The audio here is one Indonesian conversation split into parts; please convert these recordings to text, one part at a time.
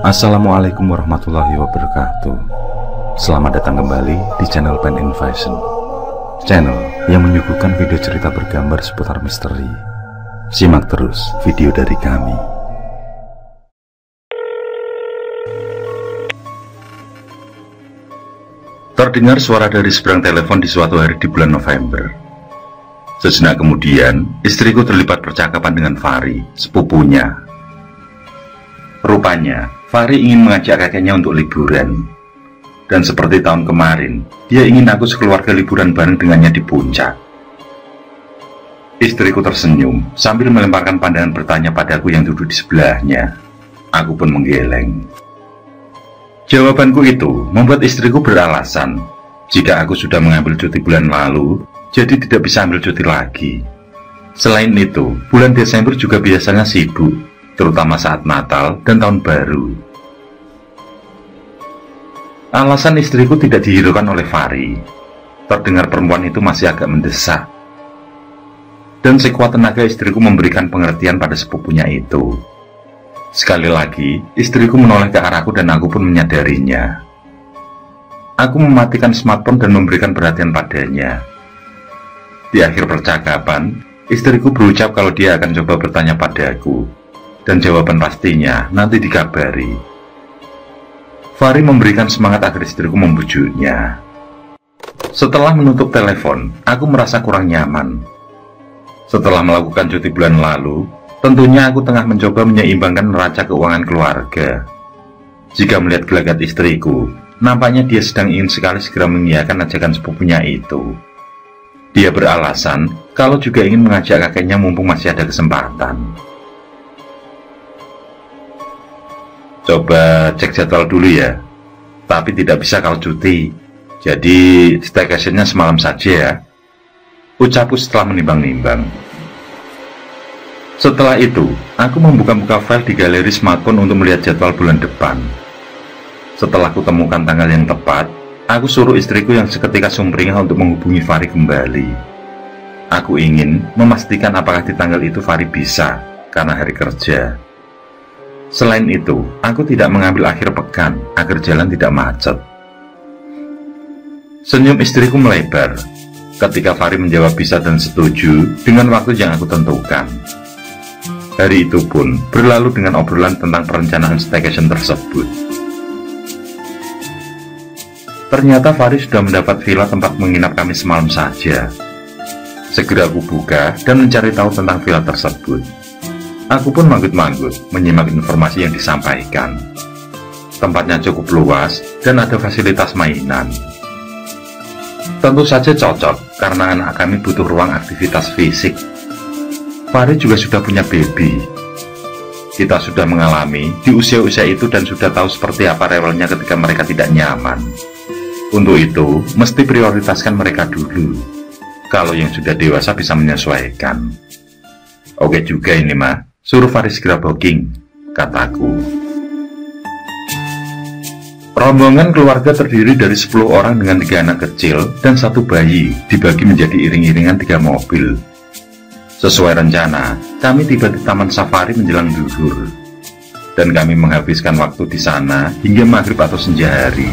Assalamualaikum warahmatullahi wabarakatuh. Selamat datang kembali di channel Pen Invasion, channel yang menyuguhkan video cerita bergambar seputar misteri. Simak terus video dari kami. Terdengar suara dari seberang telepon di suatu hari di bulan November. Sejenak kemudian, istriku terlibat percakapan dengan Fahri, sepupunya. Rupanya, Fahri ingin mengajak kakeknya untuk liburan. Dan seperti tahun kemarin, dia ingin aku sekeluarga liburan bareng dengannya di puncak. Istriku tersenyum sambil melemparkan pandangan bertanya padaku yang duduk di sebelahnya. Aku pun menggeleng. Jawabanku itu membuat istriku beralasan jika aku sudah mengambil cuti bulan lalu, jadi tidak bisa ambil cuti lagi. Selain itu, bulan Desember juga biasanya sibuk, terutama saat Natal dan Tahun Baru. Alasan istriku tidak dihiraukan oleh Fahri. Terdengar perempuan itu masih agak mendesak. Dan sekuat tenaga istriku memberikan pengertian pada sepupunya itu. Sekali lagi, istriku menoleh ke arahku dan aku pun menyadarinya. Aku mematikan smartphone dan memberikan perhatian padanya. Di akhir percakapan, istriku berucap kalau dia akan coba bertanya padaku, dan jawaban pastinya nanti dikabari. Fahri memberikan semangat agar istriku membujuknya. Setelah menutup telepon, aku merasa kurang nyaman. Setelah melakukan cuti bulan lalu, tentunya aku tengah mencoba menyeimbangkan neraca keuangan keluarga. Jika melihat gelagat istriku, nampaknya dia sedang ingin sekali segera mengiyakan ajakan sepupunya itu. Dia beralasan kalau juga ingin mengajak kakeknya mumpung masih ada kesempatan. Coba cek jadwal dulu ya, tapi tidak bisa kalau cuti. Jadi staycationnya semalam saja ya, ucapku setelah menimbang-nimbang. Setelah itu, aku membuka-buka file di galeri smartphone untuk melihat jadwal bulan depan. Setelah kutemukan tanggal yang tepat, aku suruh istriku yang seketika sumringah untuk menghubungi Fahri kembali. Aku ingin memastikan apakah di tanggal itu Fahri bisa, karena hari kerja. Selain itu, aku tidak mengambil akhir pekan agar jalan tidak macet. Senyum istriku melebar ketika Fahri menjawab bisa dan setuju dengan waktu yang aku tentukan. Hari itu pun berlalu dengan obrolan tentang perencanaan staycation tersebut. Ternyata Fahri sudah mendapat villa tempat menginap kami semalam saja. Segera aku buka dan mencari tahu tentang villa tersebut. Aku pun manggut-manggut menyimak informasi yang disampaikan. Tempatnya cukup luas dan ada fasilitas mainan. Tentu saja cocok karena anak kami butuh ruang aktivitas fisik. Fahri juga sudah punya baby. Kita sudah mengalami di usia-usia itu dan sudah tahu seperti apa rewelnya ketika mereka tidak nyaman. Untuk itu, mesti prioritaskan mereka dulu. Kalau yang sudah dewasa bisa menyesuaikan. Oke juga ini mah, suruh Fahri segera booking, kataku. Rombongan keluarga terdiri dari 10 orang dengan 3 anak kecil dan 1 bayi, dibagi menjadi iring-iringan 3 mobil. Sesuai rencana, kami tiba di Taman Safari menjelang zuhur, dan kami menghabiskan waktu di sana hingga maghrib atau senja hari.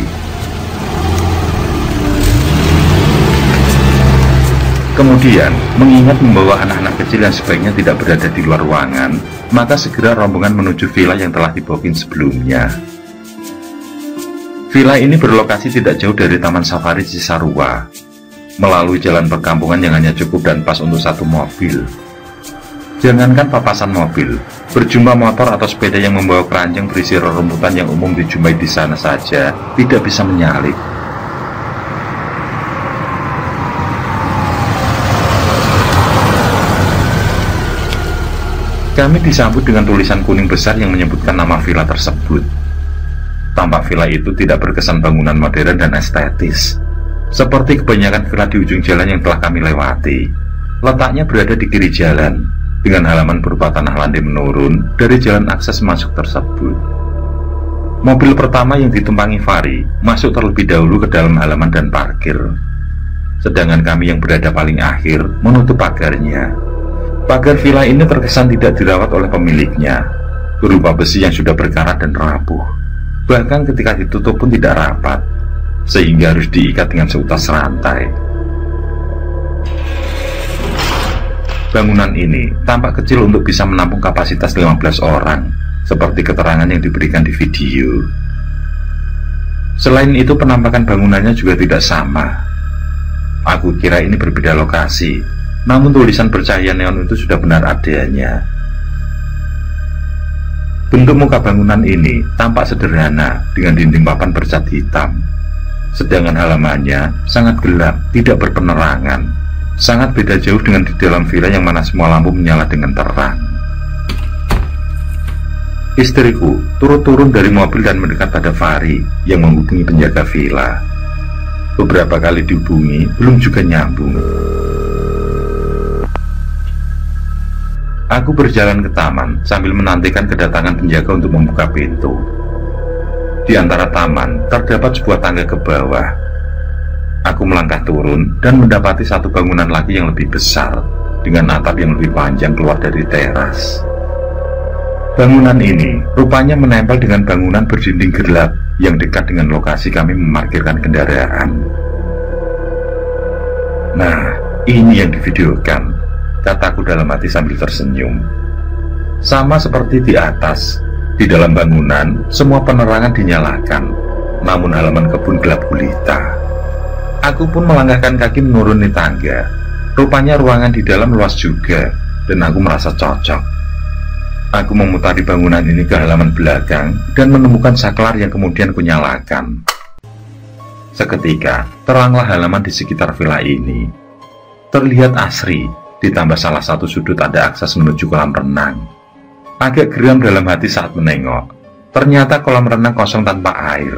Kemudian, mengingat membawa anak-anak kecil yang sebaiknya tidak berada di luar ruangan, maka segera rombongan menuju villa yang telah di-booking sebelumnya. Villa ini berlokasi tidak jauh dari Taman Safari Cisarua, melalui jalan perkampungan yang hanya cukup dan pas untuk 1 mobil. Jangankan papasan mobil, berjumlah motor atau sepeda yang membawa keranjang berisi rerumputan yang umum dijumpai di sana saja tidak bisa menyalip. Kami disambut dengan tulisan kuning besar yang menyebutkan nama villa tersebut. Tampak villa itu tidak berkesan bangunan modern dan estetis, seperti kebanyakan villa di ujung jalan yang telah kami lewati. Letaknya berada di kiri jalan, dengan halaman berupa tanah landai menurun dari jalan akses masuk tersebut. Mobil pertama yang ditumpangi Fahri masuk terlebih dahulu ke dalam halaman dan parkir. Sedangkan kami yang berada paling akhir menutup pagarnya. Pagar villa ini terkesan tidak dirawat oleh pemiliknya, berupa besi yang sudah berkarat dan rapuh. Bahkan ketika ditutup pun tidak rapat, sehingga harus diikat dengan seutas rantai. Bangunan ini tampak kecil untuk bisa menampung kapasitas 15 orang, seperti keterangan yang diberikan di video. Selain itu, penampakan bangunannya juga tidak sama. Aku kira ini berbeda lokasi, namun tulisan bercahaya neon itu sudah benar adanya. Bentuk muka bangunan ini tampak sederhana dengan dinding papan bercat hitam, sedangkan halamannya sangat gelap, tidak berpenerangan. Sangat beda jauh dengan di dalam villa yang mana semua lampu menyala dengan terang. Istriku turun dari mobil dan mendekat pada Fahri yang menghubungi penjaga villa. Beberapa kali dihubungi, belum juga nyambung. Aku berjalan ke taman sambil menantikan kedatangan penjaga untuk membuka pintu. Di antara taman terdapat sebuah tangga ke bawah. Aku melangkah turun dan mendapati satu bangunan lagi yang lebih besar dengan atap yang lebih panjang keluar dari teras. Bangunan ini rupanya menempel dengan bangunan berdinding gelap yang dekat dengan lokasi kami memarkirkan kendaraan. Nah, ini yang divideokan, kataku dalam hati sambil tersenyum. Sama seperti di atas, di dalam bangunan semua penerangan dinyalakan, namun halaman kebun gelap gulita. Aku pun melangkahkan kaki menuruni tangga. Rupanya ruangan di dalam luas juga, dan aku merasa cocok. Aku memutari bangunan ini ke halaman belakang dan menemukan saklar yang kemudian kunyalakan. Seketika, teranglah halaman di sekitar villa ini. Terlihat asri, ditambah salah satu sudut ada akses menuju kolam renang. Agak geram dalam hati saat menengok. Ternyata kolam renang kosong tanpa air.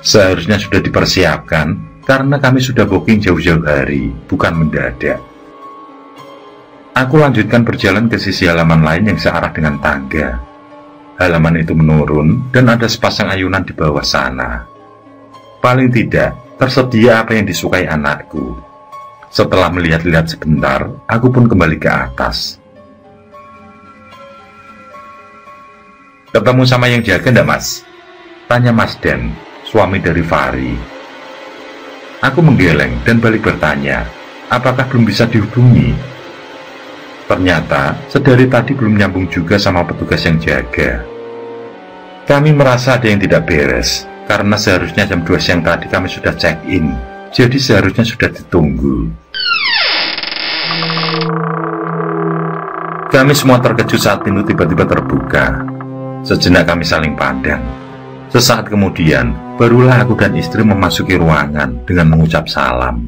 Seharusnya sudah dipersiapkan karena kami sudah booking jauh-jauh hari, bukan mendadak. Aku lanjutkan berjalan ke sisi halaman lain yang searah dengan tangga. Halaman itu menurun dan ada sepasang ayunan di bawah sana. Paling tidak, tersedia apa yang disukai anakku. Setelah melihat-lihat sebentar, aku pun kembali ke atas. "Ketemu sama yang jaga ndak, Mas?" tanya Mas Dan, suami dari Fahri. Aku menggeleng dan balik bertanya, apakah belum bisa dihubungi? Ternyata, sedari tadi belum nyambung juga sama petugas yang jaga. Kami merasa ada yang tidak beres, karena seharusnya jam 2 siang tadi kami sudah check-in, jadi seharusnya sudah ditunggu. Kami semua terkejut saat pintu tiba-tiba terbuka. Sejenak kami saling pandang. Sesaat kemudian, barulah aku dan istri memasuki ruangan dengan mengucap salam.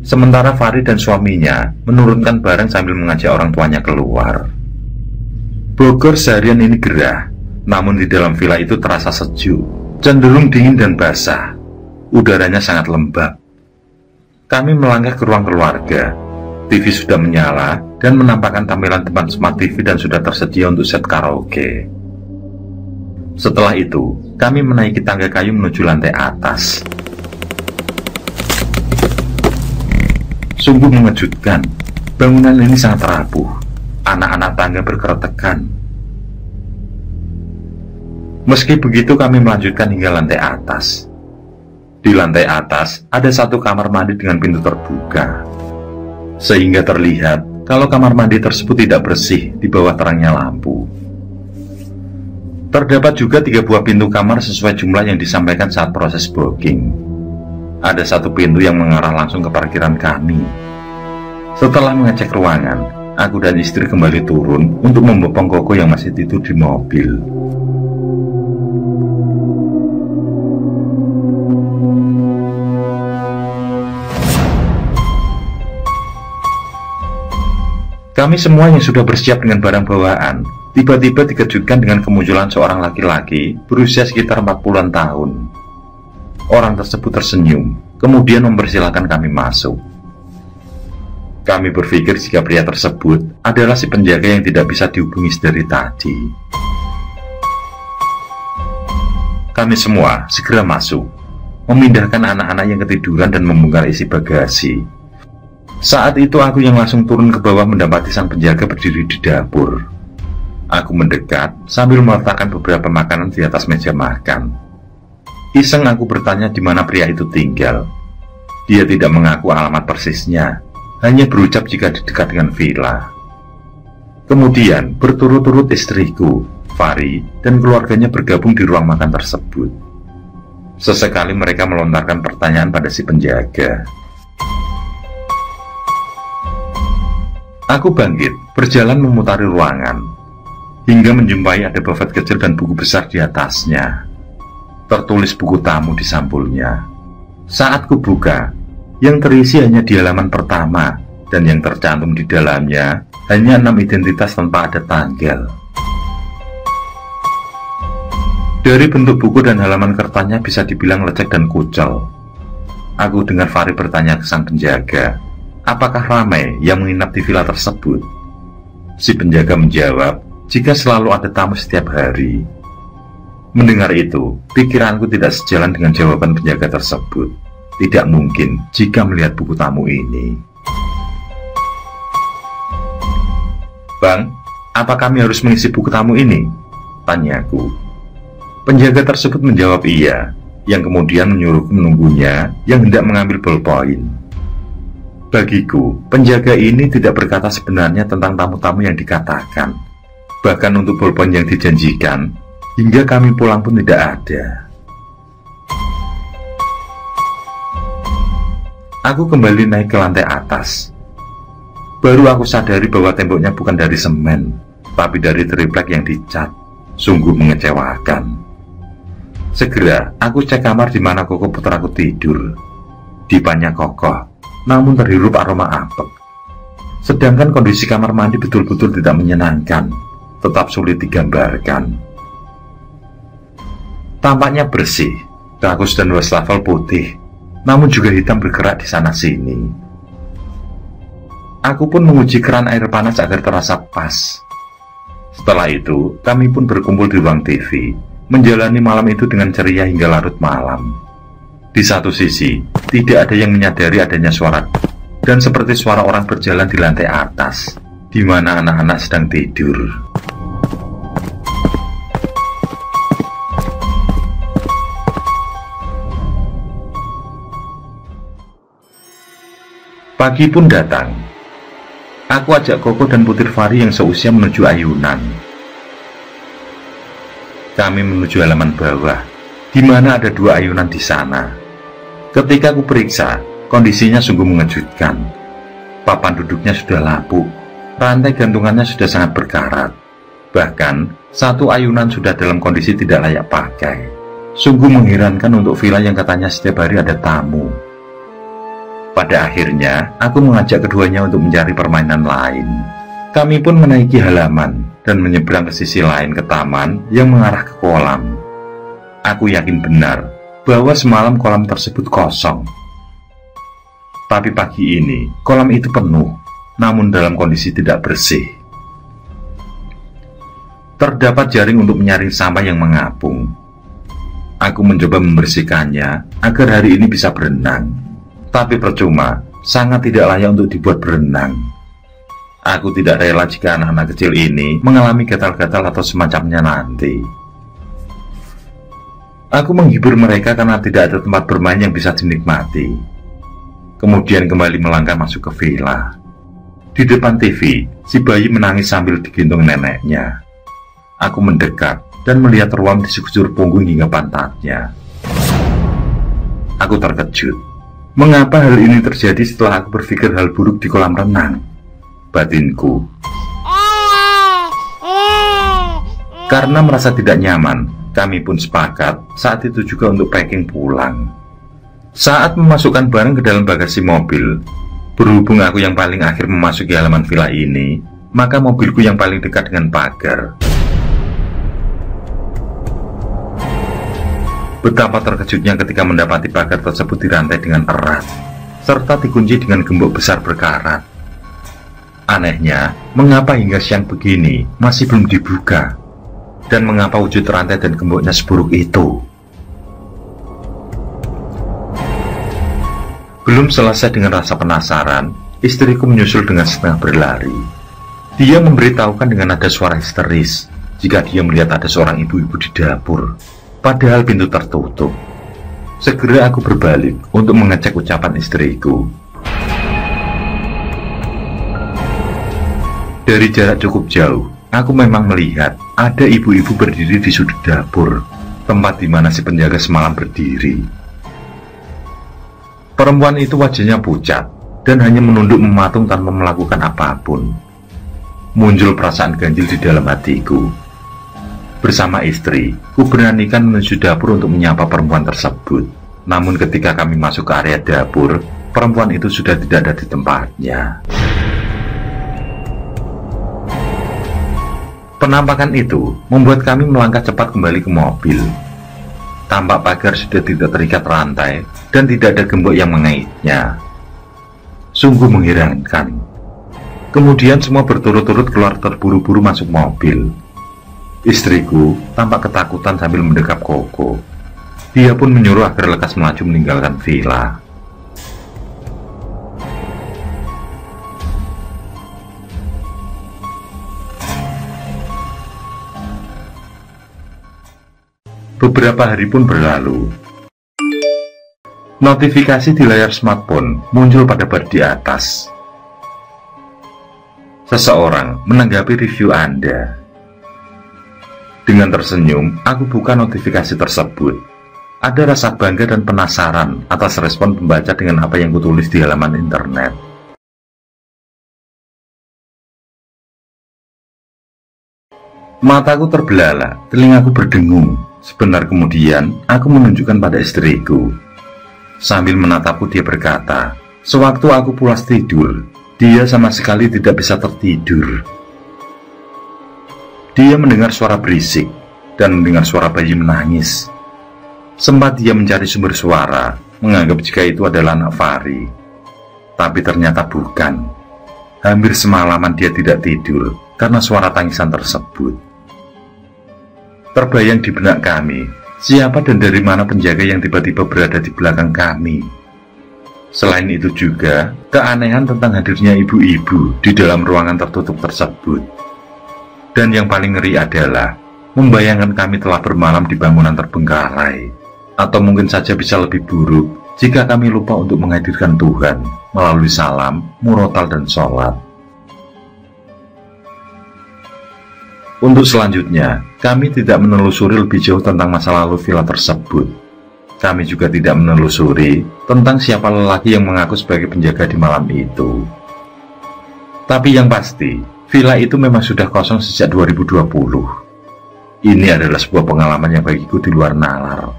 Sementara Fahri dan suaminya menurunkan barang sambil mengajak orang tuanya keluar. Bogor seharian ini gerah, namun di dalam villa itu terasa sejuk, cenderung dingin dan basah. Udaranya sangat lembab. Kami melangkah ke ruang keluarga. TV sudah menyala dan menampakkan tampilan tempat smart TV dan sudah tersedia untuk set karaoke. Setelah itu, kami menaiki tangga kayu menuju lantai atas. Sungguh mengejutkan, bangunan ini sangat rapuh. Anak-anak tangga berkeretakan. Meski begitu, kami melanjutkan hingga lantai atas. Di lantai atas, ada satu kamar mandi dengan pintu terbuka, sehingga terlihat kalau kamar mandi tersebut tidak bersih di bawah terangnya lampu. Terdapat juga 3 buah pintu kamar sesuai jumlah yang disampaikan saat proses booking. Ada satu pintu yang mengarah langsung ke parkiran kami. Setelah mengecek ruangan, aku dan istri kembali turun untuk membopong Koko yang masih tidur di mobil. Kami semua yang sudah bersiap dengan barang bawaan, tiba-tiba dikejutkan dengan kemunculan seorang laki-laki berusia sekitar 40-an tahun. Orang tersebut tersenyum, kemudian mempersilahkan kami masuk. Kami berpikir jika pria tersebut adalah si penjaga yang tidak bisa dihubungi dari tadi. Kami semua segera masuk, memindahkan anak-anak yang ketiduran dan membongkar isi bagasi. Saat itu aku yang langsung turun ke bawah mendapati sang penjaga berdiri di dapur. Aku mendekat sambil meletakkan beberapa makanan di atas meja makan. Iseng aku bertanya di mana pria itu tinggal. Dia tidak mengaku alamat persisnya, hanya berucap jika di dekat dengan villa. Kemudian berturut-turut istriku, Fari, dan keluarganya bergabung di ruang makan tersebut. Sesekali mereka melontarkan pertanyaan pada si penjaga. Aku bangkit, berjalan memutari ruangan, hingga menjumpai ada buffet kecil dan buku besar di atasnya. Tertulis buku tamu di sampulnya. Saat kubuka, yang terisi hanya di halaman pertama, dan yang tercantum di dalamnya hanya 6 identitas tanpa ada tanggal. Dari bentuk buku dan halaman kertasnya bisa dibilang lecek dan kucel. Aku dengar Fari bertanya ke sang penjaga, apakah ramai yang menginap di villa tersebut? Si penjaga menjawab, jika selalu ada tamu setiap hari. Mendengar itu, pikiranku tidak sejalan dengan jawaban penjaga tersebut. Tidak mungkin jika melihat buku tamu ini. Bang, apa kami harus mengisi buku tamu ini? Tanyaku. Penjaga tersebut menjawab iya, yang kemudian menyuruhku menunggunya yang hendak mengambil ballpoint. Bagiku, penjaga ini tidak berkata sebenarnya tentang tamu-tamu yang dikatakan. Bahkan untuk ballpoint yang dijanjikan, hingga kami pulang pun tidak ada. Aku kembali naik ke lantai atas. Baru aku sadari bahwa temboknya bukan dari semen, tapi dari triplek yang dicat. Sungguh mengecewakan. Segera aku cek kamar di mana koko putraku tidur. Dipannya kokoh, namun terhirup aroma apek. Sedangkan kondisi kamar mandi betul-betul tidak menyenangkan, tetap sulit digambarkan. Tampaknya bersih, bagus dan wastafel putih, namun juga hitam bergerak di sana-sini. Aku pun menguji keran air panas agar terasa pas. Setelah itu, kami pun berkumpul di ruang TV, menjalani malam itu dengan ceria hingga larut malam. Di satu sisi, tidak ada yang menyadari adanya suara, dan seperti suara orang berjalan di lantai atas, di mana anak-anak sedang tidur. Pagi pun datang. Aku ajak Koko dan Putir Fari yang seusia menuju ayunan. Kami menuju halaman bawah, di mana ada 2 ayunan di sana. Ketika aku periksa, kondisinya sungguh mengejutkan. Papan duduknya sudah lapuk, rantai gantungannya sudah sangat berkarat. Bahkan, satu ayunan sudah dalam kondisi tidak layak pakai. Sungguh mengherankan untuk villa yang katanya setiap hari ada tamu. Pada akhirnya, aku mengajak keduanya untuk mencari permainan lain. Kami pun menaiki halaman dan menyeberang ke sisi lain ke taman yang mengarah ke kolam. Aku yakin benar bahwa semalam kolam tersebut kosong. Tapi pagi ini, kolam itu penuh, namun dalam kondisi tidak bersih. Terdapat jaring untuk menyaring sampah yang mengapung. Aku mencoba membersihkannya agar hari ini bisa berenang. Tapi percuma, sangat tidak layak untuk dibuat berenang. Aku tidak rela jika anak-anak kecil ini mengalami gatal-gatal atau semacamnya nanti. Aku menghibur mereka karena tidak ada tempat bermain yang bisa dinikmati. Kemudian kembali melangkah masuk ke villa. Di depan TV, si bayi menangis sambil digendong neneknya. Aku mendekat dan melihat ruam di sekujur punggung hingga pantatnya. Aku terkejut. Mengapa hal ini terjadi setelah aku berpikir hal buruk di kolam renang? Batinku. Karena merasa tidak nyaman, kami pun sepakat saat itu juga untuk packing pulang. Saat memasukkan barang ke dalam bagasi mobil, berhubung aku yang paling akhir memasuki halaman villa ini, maka mobilku yang paling dekat dengan pagar. Betapa terkejutnya ketika mendapati pagar tersebut dirantai dengan erat, serta dikunci dengan gembok besar berkarat. Anehnya, mengapa hingga siang begini masih belum dibuka? Dan mengapa wujud rantai dan gemboknya seburuk itu? Belum selesai dengan rasa penasaran, istriku menyusul dengan setengah berlari. Dia memberitahukan dengan nada suara histeris jika dia melihat ada seorang ibu-ibu di dapur, padahal pintu tertutup. Segera aku berbalik untuk mengecek ucapan istriku. Dari jarak cukup jauh, aku memang melihat ada ibu-ibu berdiri di sudut dapur, tempat di mana si penjaga semalam berdiri. Perempuan itu wajahnya pucat dan hanya menunduk mematung tanpa melakukan apapun. Muncul perasaan ganjil di dalam hatiku. Bersama istri, ku beranikan menuju dapur untuk menyapa perempuan tersebut. Namun ketika kami masuk ke area dapur, perempuan itu sudah tidak ada di tempatnya. Penampakan itu membuat kami melangkah cepat kembali ke mobil. Tampak pagar sudah tidak terikat rantai dan tidak ada gembok yang mengaitnya. Sungguh mengherankan. Kemudian semua berturut-turut keluar terburu-buru masuk mobil. Istriku tampak ketakutan sambil mendekap Koko. Dia pun menyuruh agar lekas melaju meninggalkan villa. Beberapa hari pun berlalu. Notifikasi di layar smartphone muncul pada bar di atas. Seseorang menanggapi review Anda. Dengan tersenyum, aku buka notifikasi tersebut. Ada rasa bangga dan penasaran atas respon pembaca dengan apa yang kutulis di halaman internet. Mataku terbelalak, telingaku berdengung. Sebentar kemudian, aku menunjukkan pada istriku. Sambil menatapku dia berkata, sewaktu aku pulas tidur, dia sama sekali tidak bisa tertidur. Dia mendengar suara berisik dan mendengar suara bayi menangis. Sempat dia mencari sumber suara, menganggap jika itu adalah anak Fahri. Tapi ternyata bukan. Hampir semalaman dia tidak tidur karena suara tangisan tersebut. Terbayang di benak kami, siapa dan dari mana penjaga yang tiba-tiba berada di belakang kami. Selain itu juga, keanehan tentang hadirnya ibu-ibu di dalam ruangan tertutup tersebut. Dan yang paling ngeri adalah, membayangkan kami telah bermalam di bangunan terbengkalai. Atau mungkin saja bisa lebih buruk, jika kami lupa untuk menghadirkan Tuhan, melalui salam, murotal dan sholat. Untuk selanjutnya, kami tidak menelusuri lebih jauh tentang masa lalu villa tersebut. Kami juga tidak menelusuri tentang siapa lelaki yang mengaku sebagai penjaga di malam itu. Tapi yang pasti, villa itu memang sudah kosong sejak 2020. Ini adalah sebuah pengalaman yang bagiku di luar nalar.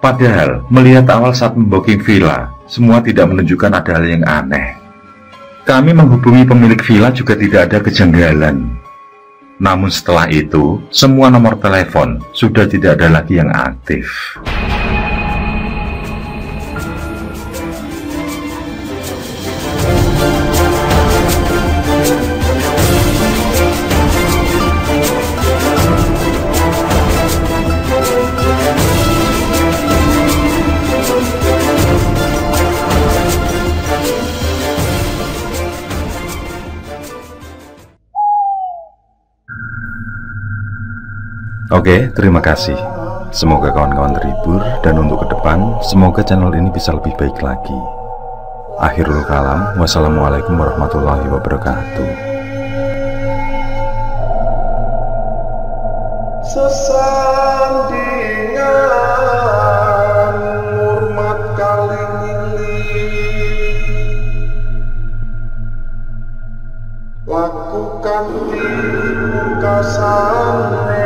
Padahal, melihat awal saat membooking villa, semua tidak menunjukkan ada hal yang aneh. Kami menghubungi pemilik villa juga tidak ada kejanggalan. Namun setelah itu, semua nomor telepon sudah tidak ada lagi yang aktif. Oke, terima kasih. Semoga kawan-kawan terhibur, dan untuk ke depan, semoga channel ini bisa lebih baik lagi. Akhirul kalam, wassalamualaikum warahmatullahi wabarakatuh. Sesandingan hormat kali lakukan di pungkasane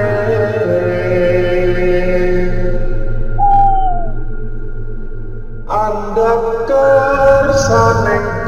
Anda kersaning